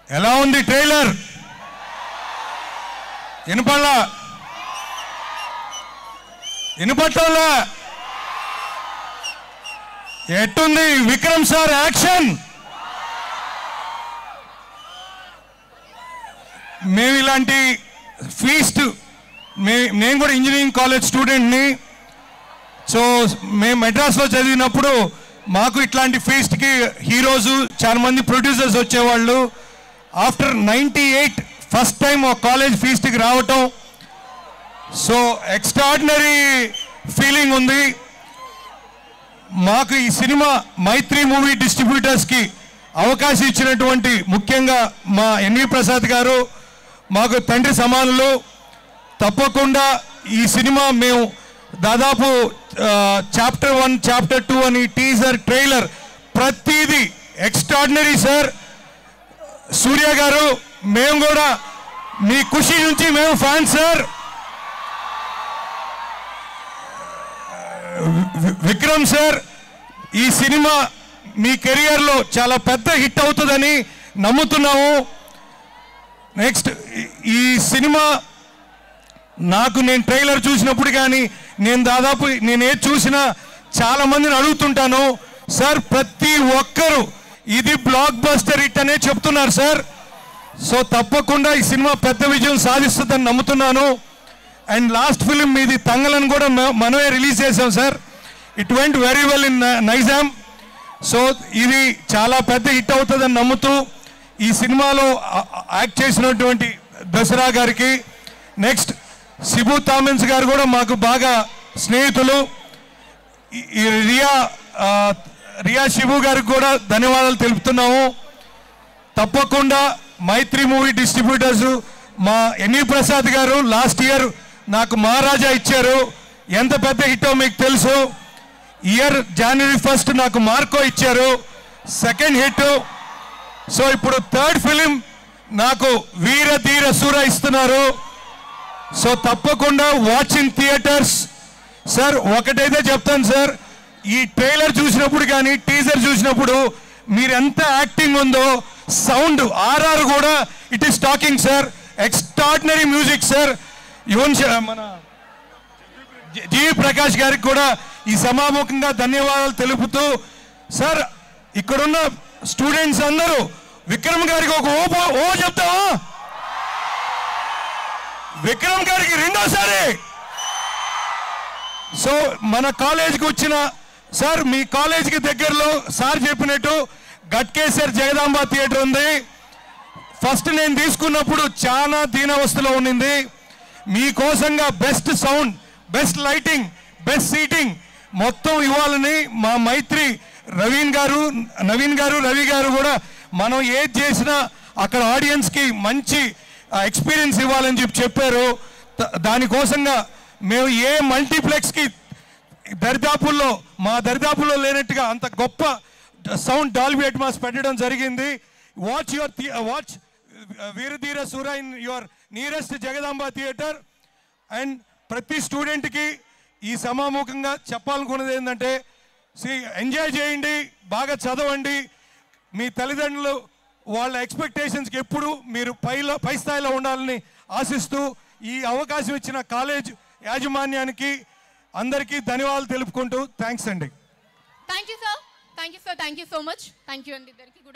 ఎలా ఉంది ట్రైలర్? వినపట్లా? ఎట్టుంది విక్రమ్ సార్ యాక్షన్? మేము ఇలాంటి ఫీస్ట్, నేను కూడా ఇంజనీరింగ్ కాలేజ్ స్టూడెంట్ని. సో మేము మెడ్రాస్లో చదివినప్పుడు మాకు ఇట్లాంటి ఫీస్ట్కి హీరోస్ చాలా మంది ప్రొడ్యూసర్స్ వచ్చేవాళ్ళు. ఆఫ్టర్ 98 ఫస్ట్ టైం ఒక కాలేజ్ ఫీస్ట్కి రావటం, సో ఎక్స్ట్రాడినరీ ఫీలింగ్ ఉంది. మాకు ఈ సినిమా మైత్రి మూవీ డిస్ట్రిబ్యూటర్స్కి అవకాశం ఇచ్చినటువంటి ముఖ్యంగా మా ఎన్వి ప్రసాద్ గారు మాకు తండ్రి సమానులు. తప్పకుండా ఈ సినిమా మేము దాదాపు చాప్టర్ 1, చాప్టర్ 2 అని టీజర్, ట్రైలర్ ప్రతిదీ ఎక్స్ట్రాడినరీ సార్. సూర్య గారు, మేము కూడా మీ ఖుషి నుంచి మేము ఫ్యాన్స్ సార్. విక్రమ్ సార్, ఈ సినిమా మీ కెరియర్లో చాలా పెద్ద హిట్ అవుతుందని నమ్ముతున్నాము. నెక్స్ట్ ఈ సినిమా నేను ట్రైలర్ చూసినప్పుడు కానీ నేను ఏది చూసినా చాలా మందిని అడుగుతుంటాను సార్, ప్రతి ఒక్కరూ ఇది బ్లాక్ బస్టర్ హిట్ అనే చెప్తున్నారు సార్. సో తప్పకుండా ఈ సినిమా పెద్ద విజయం సాధిస్తుందని నమ్ముతున్నాను. అండ్ లాస్ట్ ఫిలిం మీది తంగలను కూడా మనమే రిలీజ్ చేసాం sir. It went very well in Nizam. So ఇది చాలా పెద్ద హిట్ అవుతుందని నమ్ముతూ ఈ సినిమాలో యాక్ట్ చేసినటువంటి దసరా గారికి, నెక్స్ట్ సిబు థామన్స్ గారు కూడా మాకు బాగా స్నేహితులు. ఈ రియా శిబు గారికి కూడా ధన్యవాదాలు తెలుపుతున్నాము. తప్పకుండా మైత్రి మూవీ డిస్ట్రిబ్యూటర్స్, మా ఎన్వి ప్రసాద్ గారు లాస్ట్ ఇయర్ నాకు మహారాజా ఇచ్చారు, ఎంత పెద్ద హిట్టో మీకు తెలుసు. ఇయర్ January 1 నాకు మార్కో ఇచ్చారు, సెకండ్ హిట్. సో ఇప్పుడు థర్డ్ ఫిలిం నాకు వీర ధీర సూర ఇస్తున్నారు. సో తప్పకుండా వాచ్ ఇన్ థియేటర్స్. సార్ ఒకటైతే చెప్తాను సార్, ఈ ట్రైలర్ చూసినప్పుడు కానీ టీజర్ చూసినప్పుడు మీరు ఎంత యాక్టింగ్ ఉందో, సౌండ్ RR కూడా it is talking sir. Extraordinary music sir. Yuvan మన జీవి ప్రకాష్ గారికి కూడా ఈ సమాముఖంగా ధన్యవాదాలు తెలుపుతూ, సార్ ఇక్కడున్న స్టూడెంట్స్ అందరూ విక్రమ్ గారికి ఒక ఓ చెప్తావా? విక్రమ్ గారికి రెండోసారి. సో మన కాలేజీకి వచ్చిన సార్, మీ కాలేజీకి దగ్గరలో సార్ చెప్పినట్టు గట్కేసర్ జగదాంబ థియేటర్ ఉంది. ఫస్ట్ నేను తీసుకున్నప్పుడు చాలా దీనావస్థలో ఉండింది. మీకోసంగా best sound, best lighting, best seating మొత్తం ఇవ్వాలని మా మైత్రి నవీన్ గారు రవి గారు కూడా మనం ఏది చేసినా అక్కడ ఆడియన్స్కి మంచి ఎక్స్పీరియన్స్ ఇవ్వాలని చెప్పారు. దానికోసంగా మేము ఏ మల్టీప్లెక్స్కి మా దరిదాపుల్లో లేనట్టుగా అంత గొప్ప సౌండ్ డాల్బీ అట్మాస్ పెట్టడం జరిగింది. Watch Veera Dheera Sura in your nearest Jagadamba theatre. And ప్రతి స్టూడెంట్కి ఈ సమాముఖంగా చెప్పాలనుకున్నది ఏంటంటే, ఎంజాయ్ చేయండి, బాగా చదవండి. మీ తల్లిదండ్రులు వాళ్ళ ఎక్స్పెక్టేషన్స్కి ఎప్పుడు మీరు పై స్థాయిలో ఉండాలని ఆశిస్తూ ఈ అవకాశం ఇచ్చిన కాలేజ్ యాజమాన్యానికి అందరికీ ధన్యవాదాలు తెలుపుకుంటూ థ్యాంక్స్ అండి. Thank you sir, thank you so much. Thank you అండి ఇద్దరికి కూడా.